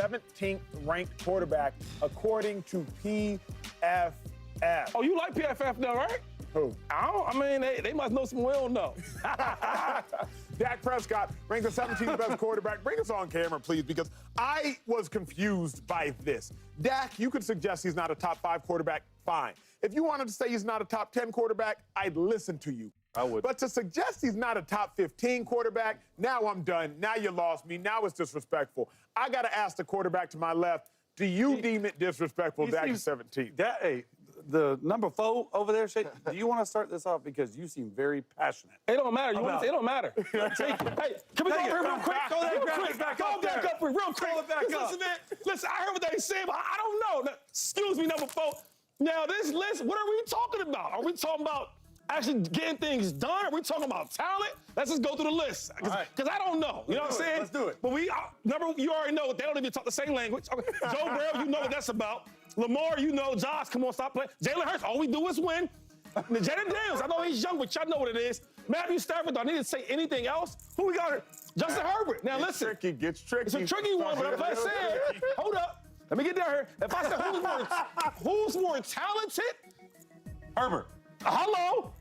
17th ranked quarterback according to PFF. Oh, you like PFF though, right? Who? I mean, they must know some we don't know. Dak Prescott ranked the 17th best quarterback. Bring us on camera, please, because I was confused by this. Dak, you could suggest he's not a top 5 quarterback, fine. If you wanted to say he's not a top 10 quarterback, I'd listen to you. I would. But to suggest he's not a top 15 quarterback, now I'm done. Now you lost me. Now it's disrespectful. I got to ask the quarterback to my left, do you deem it disrespectful Dak is 17th? Hey, the number 4 over there, Shay, do you want to start this off? Because you seem very passionate. It don't matter. It don't matter. Take it. Hey, can we go over here real quick? Go back up real quick. Listen, man. Listen, I heard what they said, but I don't know. Now, excuse me, number 4. Now, this list, what are we talking about? Are we talking about actually getting things done? Are we talking about talent? Let's just go through the list. Because I don't know. You know what I'm saying? Let's do it. But you already know they don't even talk the same language. Okay. Joe Burrow, you know what that's about. Lamar, you know. Josh, come on, stop playing. Jalen Hurts, all we do is win. Jaden Daniels, I know he's young, but y'all know what it is. Matthew Stafford, do I need to say anything else? Who we got here? Justin Herbert. Now, listen. Gets tricky. It's a tricky one, but if I said, hold up. Let me get down here. If I said who's more talented? Herbert. Hello?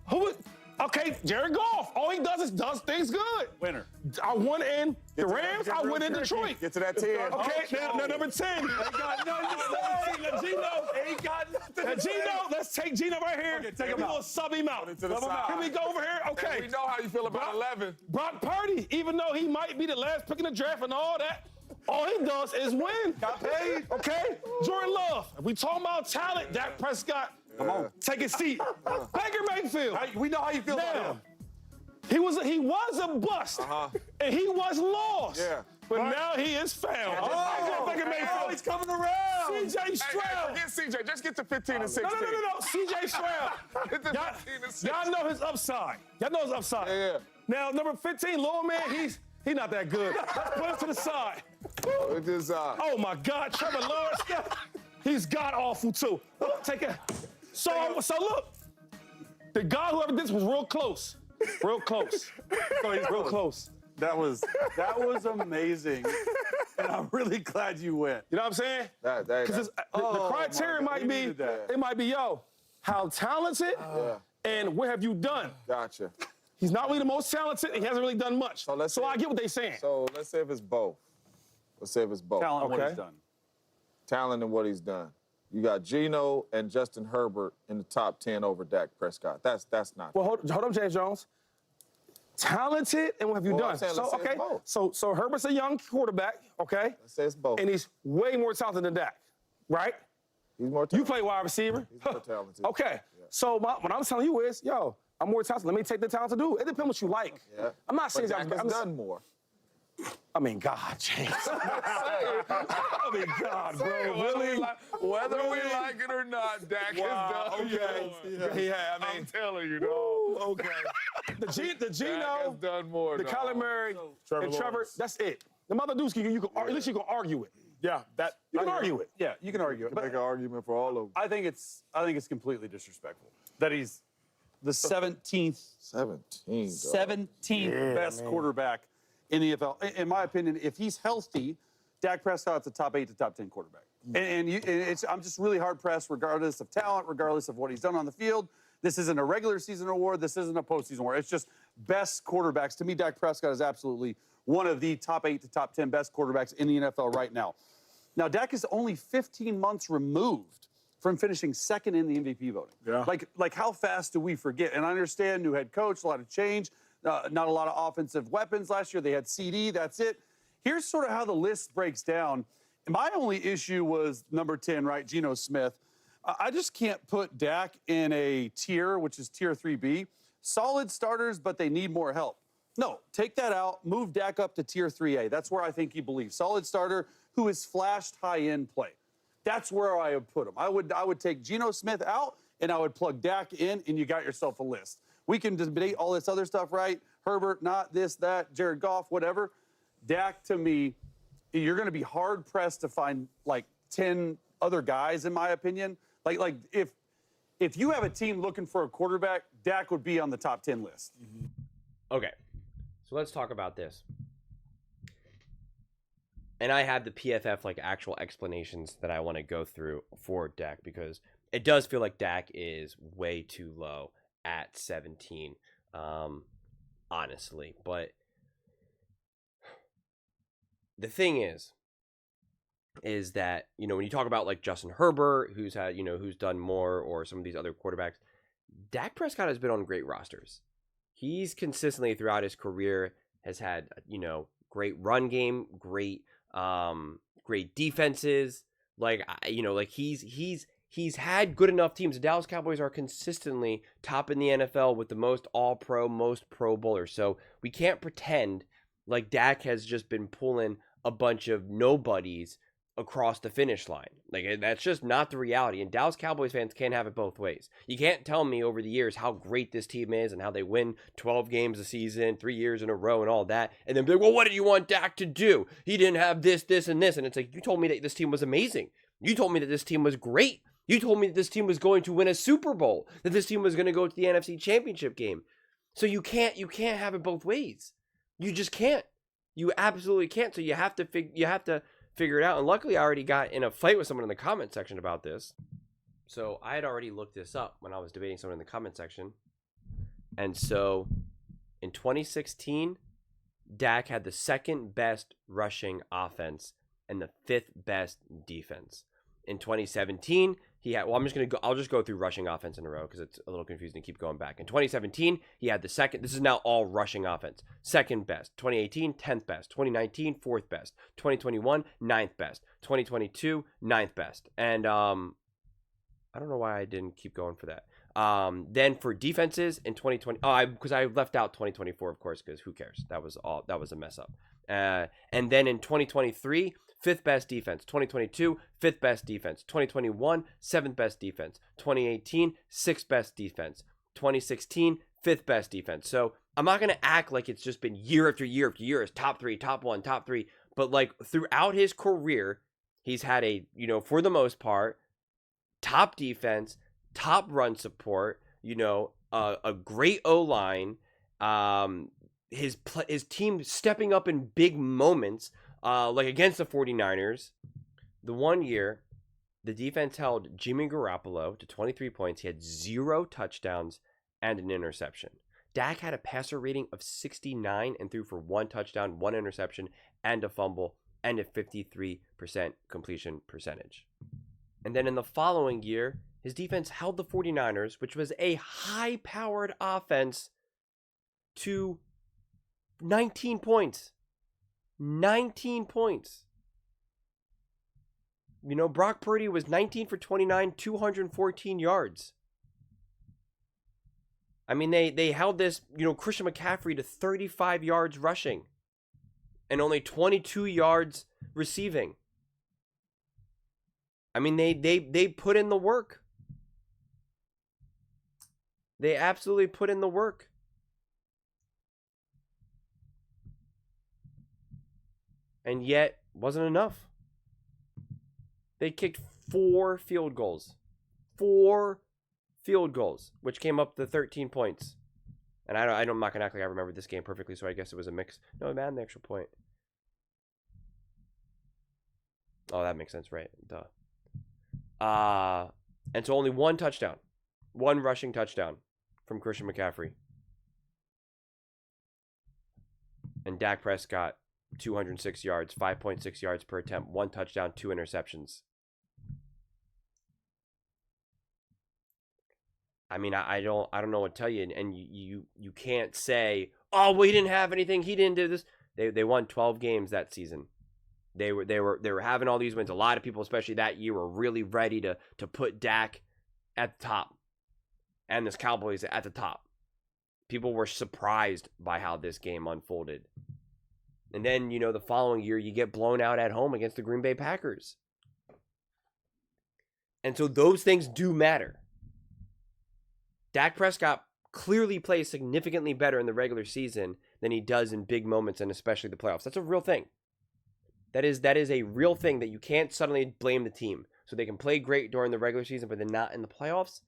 Okay, Jared Goff. All he does things good. Winner. I won in the Rams. I win in Detroit. Get to that 10. Okay, now number 10. Ain't got nothing to say. Gino. Ain't got nothing to say. Gino, let's take Gino right here. Okay, take him We're out. going to sub him out. To the side. Can we go over here? Okay. And we know how you feel about 11. Brock Purdy, even though he might be the last pick in the draft and all that, all he does is win. Got paid. Okay? Jordan Love. If we talking about talent, Dak Prescott, Come on. take a seat. Baker Mayfield. We know how you feel about him. He was a bust, and he was lost. Yeah. But now he is found. Baker Mayfield. He's coming around. C.J. Stroud. Forget CJ. Just get to 15 and 16. No. C.J. Stroud. Get to 15 and 16. Y'all know his upside. Yeah. Now, number 15, little man, he's not that good. Let's put him to the side. It is, Oh, my God. Trevor Lawrence, he's god-awful, too. Take it. So look, the guy who ever did this was real close. Real close. So he's Real close. That was amazing. And I'm really glad you went. You know what I'm saying? Because the criteria my God, might be, how talented and what have you done? Gotcha. He's not really the most talented, and he hasn't really done much. So I get what they're saying. So let's say if it's both. Talent, what he's done. Talent and what he's done. You got Geno and Justin Herbert in the top 10 over Dak Prescott. That's not. Well, hold up, James Jones. Talented, and what have you done? Let's say it's both. So Herbert's a young quarterback, okay? Let's say it's both. And he's way more talented than Dak, right? He's more talented. You play wide receiver. He's more talented. Okay. Yeah. So what I'm telling you is, I'm more talented. Let me take the talent to do. It depends what you like. Yeah. I'm not saying Dak has done more. I mean, God, James. I mean, God, bro. Really? Whether we like it or not, Dak has done more. Yeah, I mean, I'm telling you, though. Okay. The Geno, Dak has done more. the Kyler Murray, and Trevor, that's it. The mother dudes, at least you can argue it. Yeah, you can argue it. Yeah, you can argue it. Make an argument for all of them. I think it's completely disrespectful that he's the 17th 17th best quarterback in the NFL. In my opinion, if he's healthy, Dak Prescott's a top 8 to top 10 quarterback. And I'm just really hard pressed, regardless of talent, regardless of what he's done on the field. This isn't a regular season award. This isn't a postseason award. It's just best quarterbacks. To me, Dak Prescott is absolutely one of the top 8 to top 10 best quarterbacks in the NFL right now. Now, Dak is only 15 months removed from finishing second in the MVP voting. Yeah. Like how fast do we forget? And I understand new head coach, a lot of change, not a lot of offensive weapons last year. They had CD, that's it. Here's sort of how the list breaks down. And my only issue was number 10, right, Geno Smith. I just can't put Dak in a tier, which is tier 3B. Solid starters, but they need more help. No, take that out, move Dak up to tier 3A. That's where I think he believes. Solid starter who has flashed high-end play. That's where I would put him. I would take Geno Smith out, and I would plug Dak in, and you got yourself a list. We can debate all this other stuff, right? Herbert, not this, that, Jared Goff, whatever. Dak, to me, you're going to be hard-pressed to find, like, 10 other guys, in my opinion. Like if you have a team looking for a quarterback, Dak would be on the top 10 list. Okay, so let's talk about this. and I have the PFF like actual explanations that I want to go through for Dak, because it does feel like Dak is way too low at 17, honestly. But the thing is that, when you talk about like Justin Herbert, who's done more, or some of these other quarterbacks, Dak Prescott has been on great rosters. He's consistently throughout his career has had, great run game, great defenses. Like, he's had good enough teams. The Dallas Cowboys are consistently top in the NFL with the most All-Pro, most Pro Bowlers. So we can't pretend like Dak has just been pulling a bunch of nobodies across the finish line. Like, that's just not the reality. And Dallas Cowboys fans can't have it both ways. You can't tell me over the years how great this team is and how they win 12 games a season, 3 years in a row and all that, and then be like, well, what did you want Dak to do? He didn't have this, this, and this. And it's like, you told me that this team was amazing. You told me that this team was great. You told me that this team was going to win a Super Bowl, that this team was going to go to the NFC Championship game. So you can't have it both ways. You just can't. You absolutely can't. So you have to figure it out. And luckily, I already got in a fight with someone in the comment section about this. So I had already looked this up when I was debating someone in the comment section. And so in 2016, Dak had the second best rushing offense and the fifth best defense. In 2017, he had, I'll just go through rushing offense in a row because it's a little confusing to keep going back. In 2017, he had the second, this is now all rushing offense, second best. 2018, 10th best. 2019, 4th best. 2021, 9th best. 2022, 9th best. And I don't know why I didn't keep going for that. Then for defenses in 2020, because I left out 2024, of course, because who cares? That was a mess up. And then in 2023, 5th best defense. 2022, 5th best defense. 2021, 7th best defense. 2018, 6th best defense. 2016, 5th best defense. So I'm not going to act like it's just been year after year after year as top 3, top 1, top 3. But like throughout his career, he's had a, for the most part, top defense, top run support, a great O-line, his team stepping up in big moments, like against the 49ers. The one year, the defense held Jimmy Garoppolo to 23 points. He had 0 touchdowns and an interception. Dak had a passer rating of 69 and threw for 1 touchdown, 1 interception, and a fumble, and a 53% completion percentage. And then in the following year, his defense held the 49ers, which was a high-powered offense, to 19 points. 19 points. Brock Purdy was 19 for 29, 214 yards. I mean, they held this, Christian McCaffrey to 35 yards rushing and only 22 yards receiving. I mean, they put in the work. They absolutely put in the work. And yet, wasn't enough. They kicked 4 field goals. 4 field goals, which came up to 13 points. And I'm not going to act like I remember this game perfectly, so I guess it was a mix. No, man, the extra point. Oh, that makes sense, right? Duh. And so only 1 touchdown. 1 rushing touchdown from Christian McCaffrey. And Dak Prescott, 206 yards, 5.6 yards per attempt, 1 touchdown, 2 interceptions. I mean, I don't know what to tell you, and you can't say, oh, well, he didn't have anything, he didn't do this. They won 12 games that season. They were having all these wins. A lot of people, especially that year, were really ready to put Dak at the top, and this Cowboys at the top. People were surprised by how this game unfolded. And then, the following year, you get blown out at home against the Green Bay Packers. And so those things do matter. Dak Prescott clearly plays significantly better in the regular season than he does in big moments, and especially the playoffs. That's a real thing. That is a real thing, that you can't suddenly blame the team. So they can play great during the regular season, but then not in the playoffs.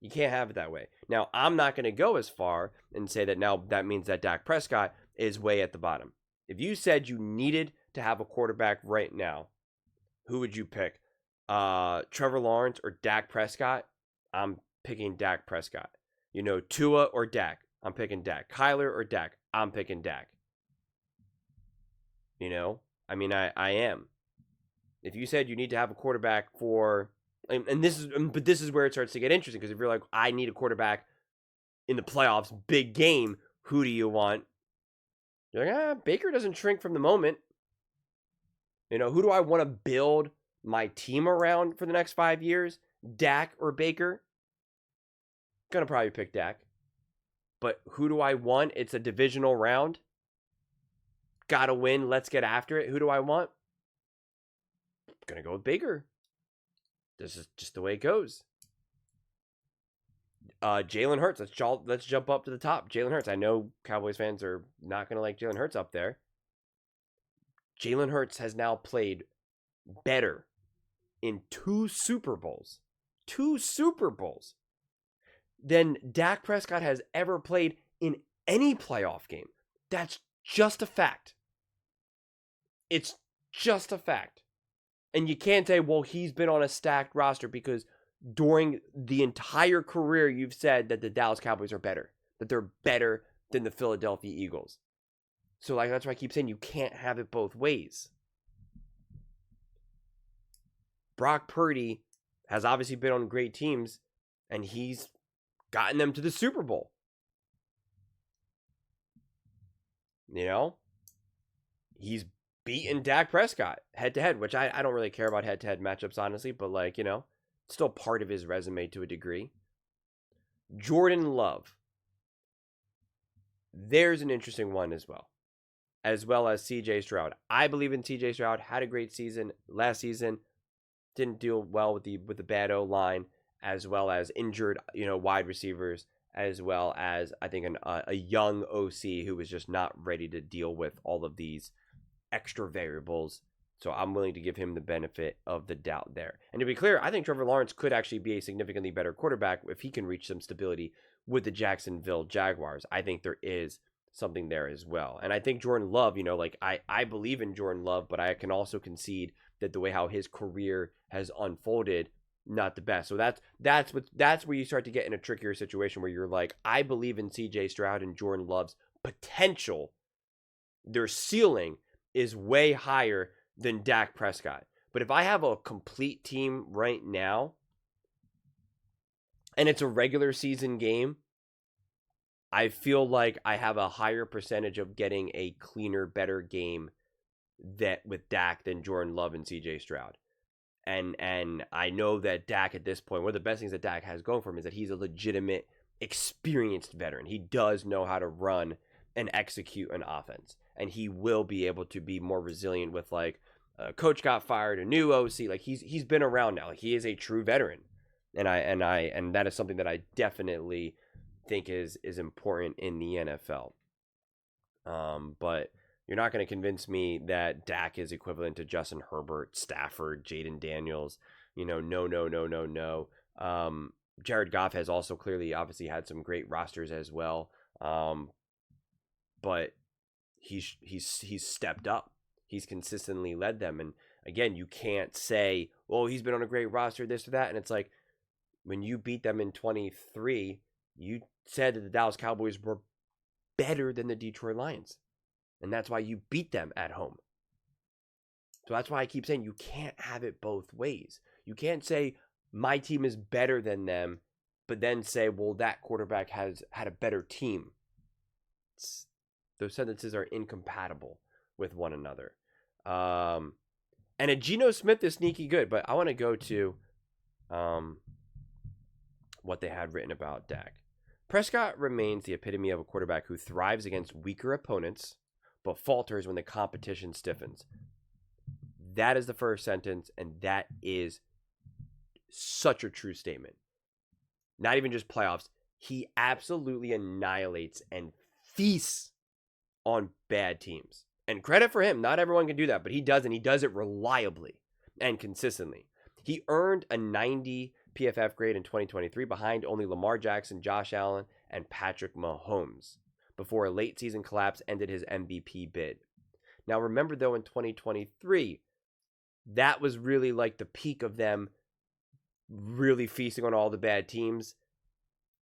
You can't have it that way. Now, I'm not going to go as far and say that now that means that Dak Prescott is way at the bottom. If you said you needed to have a quarterback right now, who would you pick? Trevor Lawrence or Dak Prescott? I'm picking Dak Prescott. Tua or Dak? I'm picking Dak. Kyler or Dak? I'm picking Dak. I am. If you said you need to have a quarterback but this is where it starts to get interesting, because if you're like, I need a quarterback in the playoffs, big game, who do you want? You're like, Baker doesn't shrink from the moment. Who do I want to build my team around for the next 5 years? Dak or Baker? Gonna probably pick Dak. But who do I want? It's a divisional round. Gotta win. Let's get after it. Who do I want? Gonna go with Baker. This is just the way it goes. Jalen Hurts. Let's jump up to the top. Jalen Hurts. I know Cowboys fans are not gonna like Jalen Hurts up there. Jalen Hurts has now played better in 2 Super Bowls. 2 Super Bowls. Than Dak Prescott has ever played in any playoff game. That's just a fact. It's just a fact. And you can't say, well, he's been on a stacked roster, because during the entire career you've said that the Dallas Cowboys are better. That they're better than the Philadelphia Eagles. So that's why I keep saying you can't have it both ways. Brock Purdy has obviously been on great teams, and he's gotten them to the Super Bowl. He's beaten Dak Prescott head-to-head, which I don't really care about head-to-head matchups, honestly, but still part of his resume to a degree. Jordan Love. There's an interesting one as well as CJ Stroud. I believe in CJ Stroud. Had a great season last season. Didn't deal well with the bad O-line, as well as injured, wide receivers, as well as, I think, a young OC who was just not ready to deal with all of these extra variables. So I'm willing to give him the benefit of the doubt there. And to be clear, I think Trevor Lawrence could actually be a significantly better quarterback if he can reach some stability with the Jacksonville Jaguars. I think there is something there as well. And I think Jordan Love, I believe in Jordan Love, but I can also concede that the way how his career has unfolded, not the best. So that's where you start to get in a trickier situation where you're like, I believe in CJ Stroud and Jordan Love's potential. Their ceiling is way higher than Dak Prescott. But if I have a complete team right now and it's a regular season game, I feel like I have a higher percentage of getting a cleaner, better game with Dak than Jordan Love and CJ Stroud. And I know that Dak at this point, one of the best things that Dak has going for him is that he's a legitimate, experienced veteran. He does know how to run and execute an offense. And he will be able to be more resilient with, like, a coach got fired, a new OC. Like, he's been around now. Like, he is a true veteran. And that is something that I definitely think is important in the NFL. But you're not going to convince me that Dak is equivalent to Justin Herbert, Stafford, Jaden Daniels. No. Jared Goff has also clearly, obviously, had some great rosters as well. But he's stepped up. He's consistently led them. And again, you can't say, well, he's been on a great roster, this or that. And it's like, when you beat them in 23, you said that the Dallas Cowboys were better than the Detroit Lions. And that's why you beat them at home. So that's why I keep saying you can't have it both ways. You can't say my team is better than them, but then say, well, that quarterback has had a better team. Those sentences are incompatible with one another. And a Geno Smith is sneaky good, but I want to go to what they had written about Dak. Prescott remains the epitome of a quarterback who thrives against weaker opponents, but falters when the competition stiffens. That is the first sentence, and that is such a true statement. Not even just playoffs. He absolutely annihilates and feasts on bad teams. And credit for him. Not everyone can do that, but he does, and he does it reliably and consistently. He earned a 90 PFF grade in 2023 behind only Lamar Jackson, Josh Allen, and Patrick Mahomes before a late season collapse ended his MVP bid. Now, remember, though, in 2023, that was really like the peak of them really feasting on all the bad teams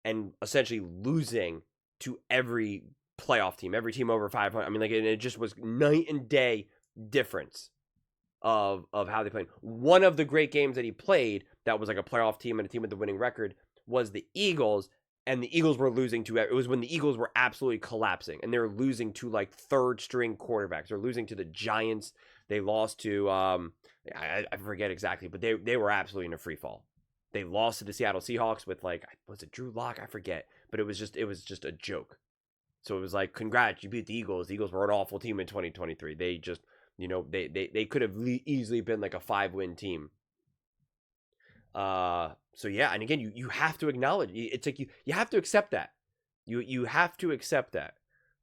and essentially losing to every playoff team, every team over 500. I mean, like, it just was night and day difference of how they played. One of the great games that he played that was like a playoff team and a team with the winning record was the Eagles, and the Eagles were losing to, it was when the Eagles were absolutely collapsing, and they were losing to like third string quarterbacks. They're losing to the Giants. They lost to, I forget exactly, but they were absolutely in a free fall. They lost to the Seattle Seahawks with, like, was it Drew Lock? I forget, but it was just a joke. So it was like, congrats, you beat the Eagles. The Eagles were an awful team in 2023. They just, they could have easily been like a 5-win team. So yeah, and again, you have to acknowledge, it's like you have to accept that. You have to accept that.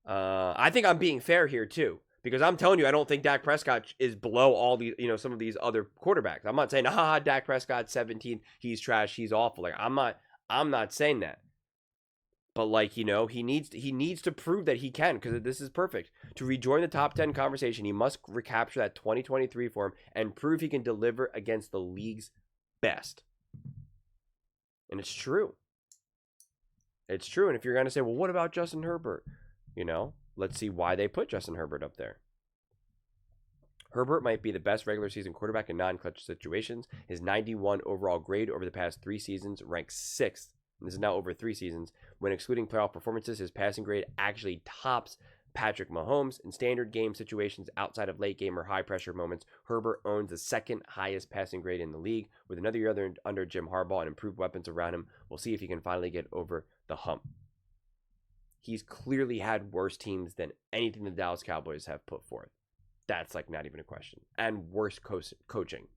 I think I'm being fair here too, because I'm telling you, I don't think Dak Prescott is below all the, some of these other quarterbacks. I'm not saying, Dak Prescott 17th, he's trash, he's awful. Like, I'm not saying that. But like, he needs to prove that he can, because this is perfect. To rejoin the top 10 conversation, he must recapture that 2023 form and prove he can deliver against the league's best. And it's true. It's true. And if you're going to say, well, what about Justin Herbert? Let's see why they put Justin Herbert up there. Herbert might be the best regular season quarterback in non-clutch situations. His 91 overall grade over the past 3 seasons ranks 6th. And this is now over 3 seasons. When excluding playoff performances, his passing grade actually tops Patrick Mahomes. In standard game situations outside of late game or high pressure moments, Herbert owns the 2nd highest passing grade in the league. With another year under Jim Harbaugh and improved weapons around him, we'll see if he can finally get over the hump. He's clearly had worse teams than anything the Dallas Cowboys have put forth. That's like not even a question. And worse coaching.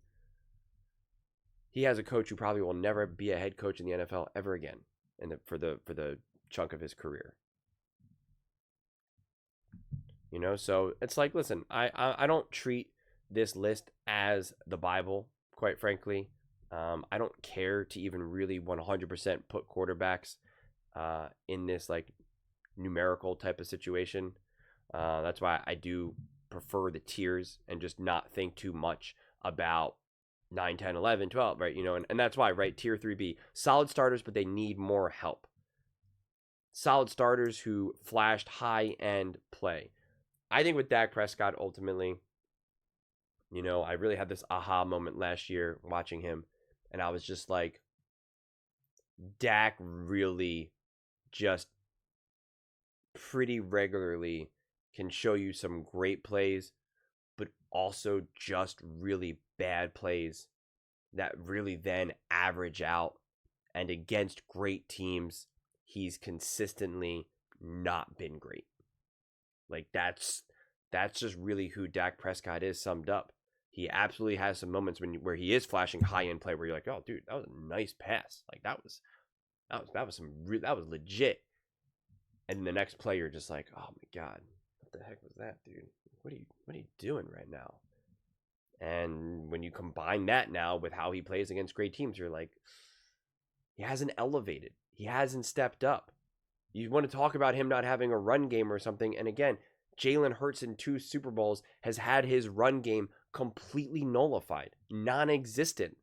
He has a coach who probably will never be a head coach in the NFL ever again, for the chunk of his career. So it's like, listen, I don't treat this list as the Bible, quite frankly. I don't care to even really 100% put quarterbacks in this like numerical type of situation. That's why I do prefer the tiers and just not think too much about 9, 10, 11, 12, right? And that's why, right? Tier 3B, solid starters, but they need more help. Solid starters who flashed high-end play. I think with Dak Prescott, ultimately, I really had this aha moment last year watching him, and I was just like, Dak really just pretty regularly can show you some great plays, but also just really bad plays that really then average out. And against great teams, he's consistently not been great. Like, that's just really who Dak Prescott is summed up. He absolutely has some moments where he is flashing high-end play where you're like, oh, dude, that was a nice pass. Like, that was legit. And the next play, you're just like, oh my God, what the heck was that, dude? What are you doing right now? And when you combine that now with how he plays against great teams, you're like, he hasn't elevated. He hasn't stepped up. You want to talk about him not having a run game or something. And again, Jalen Hurts in 2 Super Bowls has had his run game completely nullified, non-existent.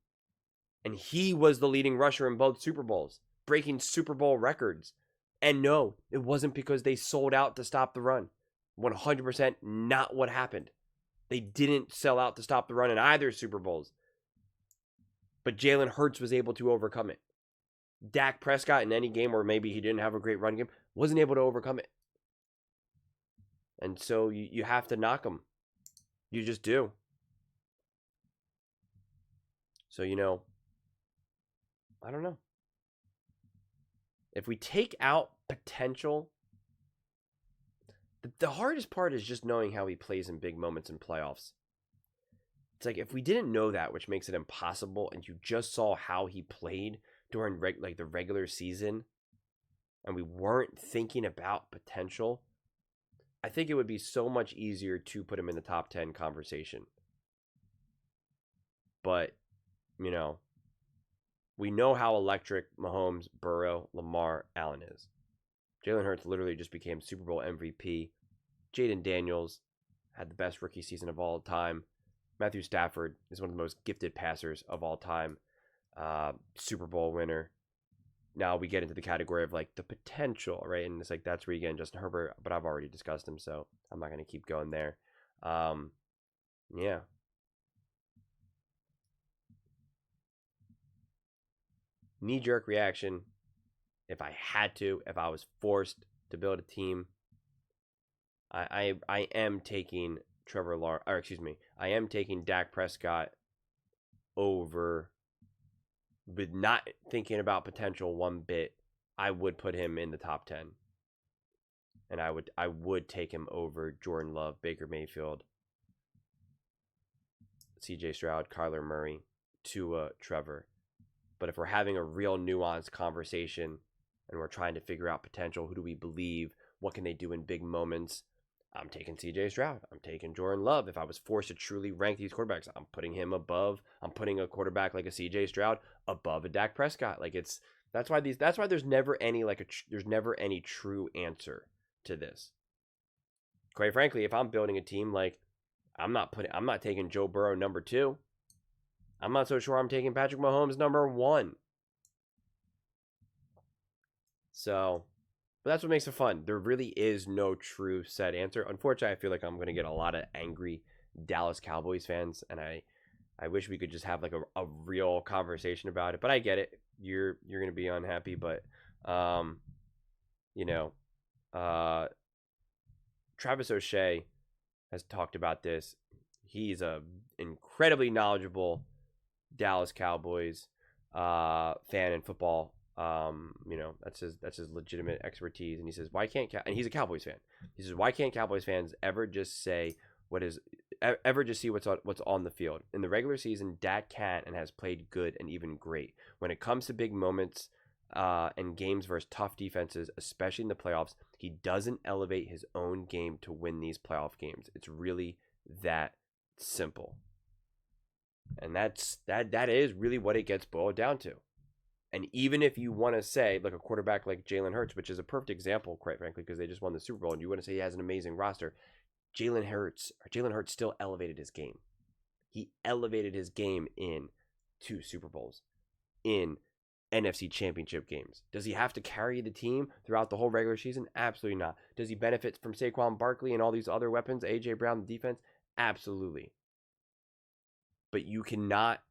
And he was the leading rusher in both Super Bowls, breaking Super Bowl records. And no, it wasn't because they sold out to stop the run. 100% not what happened. They didn't sell out to stop the run in either Super Bowls. But Jalen Hurts was able to overcome it. Dak Prescott in any game where maybe he didn't have a great run game wasn't able to overcome it. And so you have to knock him. You just do. So, I don't know. If we take out potential, the hardest part is just knowing how he plays in big moments in playoffs. It's like, if we didn't know that, which makes it impossible, and you just saw how he played during the regular season, and we weren't thinking about potential, I think it would be so much easier to put him in the top 10 conversation. But, we know how electric Mahomes, Burrow, Lamar, Allen is. Jalen Hurts literally just became Super Bowl MVP. Jaden Daniels had the best rookie season of all time. Matthew Stafford is one of the most gifted passers of all time. Super Bowl winner. Now we get into the category of like the potential, right? And it's like that's where you get in Justin Herbert, but I've already discussed him, so I'm not going to keep going there. Yeah. Knee-jerk reaction. If I had to, if I was forced to build a team, I am taking I am taking Dak Prescott over, but not thinking about potential one bit. I would put him in the top 10. And I would take him over Jordan Love, Baker Mayfield, CJ Stroud, Kyler Murray, Tua, Trevor. But if we're having a real nuanced conversation and we're trying to figure out potential, who do we believe, what can they do in big moments, I'm taking CJ Stroud. I'm taking Jordan Love. If I was forced to truly rank these quarterbacks, I'm putting a quarterback like a CJ Stroud above a Dak Prescott. Like that's why there's never any true answer to this. Quite frankly, if I'm building a team, like I'm not taking Joe Burrow number 2. I'm not so sure I'm taking Patrick Mahomes number 1. So, but that's what makes it fun. There really is no true set answer. Unfortunately, I feel like I'm going to get a lot of angry Dallas Cowboys fans, and I wish we could just have like a real conversation about it. But I get it. You're going to be unhappy, but Travis O'Shea has talked about this. He's a incredibly knowledgeable Dallas Cowboys fan in football. That's his legitimate expertise. And he says, why can't and he's a Cowboys fan. He says, why can't Cowboys fans ever just say see what's on the field? In the regular season, Dak can and has played good and even great. When it comes to big moments and games versus tough defenses, especially in the playoffs, he doesn't elevate his own game to win these playoff games. It's really that simple. And that is really what it gets boiled down to. And even if you want to say, like a quarterback like Jalen Hurts, which is a perfect example, quite frankly, because they just won the Super Bowl, and you want to say he has an amazing roster, Jalen Hurts still elevated his game. He elevated his game in 2 Super Bowls, in NFC Championship games. Does he have to carry the team throughout the whole regular season? Absolutely not. Does he benefit from Saquon Barkley and all these other weapons, A.J. Brown, the defense? Absolutely. But you cannot,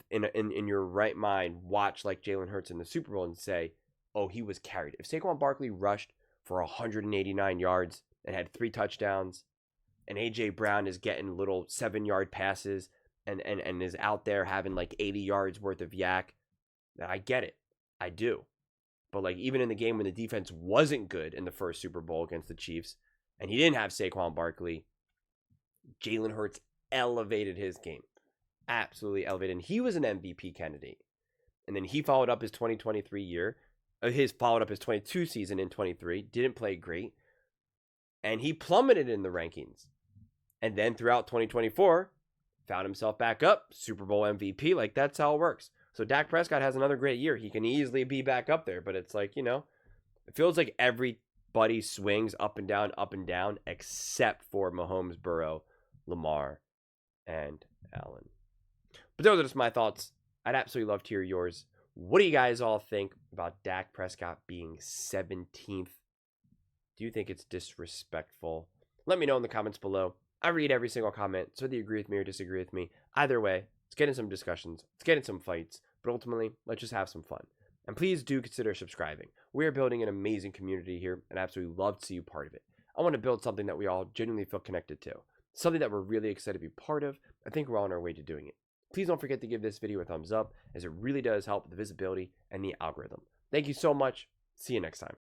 in your right mind, watch like Jalen Hurts in the Super Bowl and say, oh, he was carried. If Saquon Barkley rushed for 189 yards and had 3 touchdowns, and A.J. Brown is getting little 7-yard passes and is out there having like 80 yards worth of yak, then I get it. I do. But like even in the game when the defense wasn't good in the first Super Bowl against the Chiefs, and he didn't have Saquon Barkley, Jalen Hurts elevated his game. Absolutely elevated. And he was an MVP candidate. And then he followed up his 2023 year. His 22 season in 23. Didn't play great. And he plummeted in the rankings. And then throughout 2024, found himself back up. Super Bowl MVP. Like, that's how it works. So Dak Prescott has another great year. He can easily be back up there. But it's like, it feels like everybody swings up and down, except for Mahomes, Burrow, Lamar, and Allen. But those are just my thoughts. I'd absolutely love to hear yours. What do you guys all think about Dak Prescott being 17th? Do you think it's disrespectful? Let me know in the comments below. I read every single comment, so whether you agree with me or disagree with me, either way, let's get in some discussions, let's get in some fights, but ultimately, let's just have some fun. And please do consider subscribing. We are building an amazing community here, and I absolutely love to see you part of it. I want to build something that we all genuinely feel connected to. Something that we're really excited to be part of. I think we're on our way to doing it. Please don't forget to give this video a thumbs up, as it really does help the visibility and the algorithm. Thank you so much. See you next time.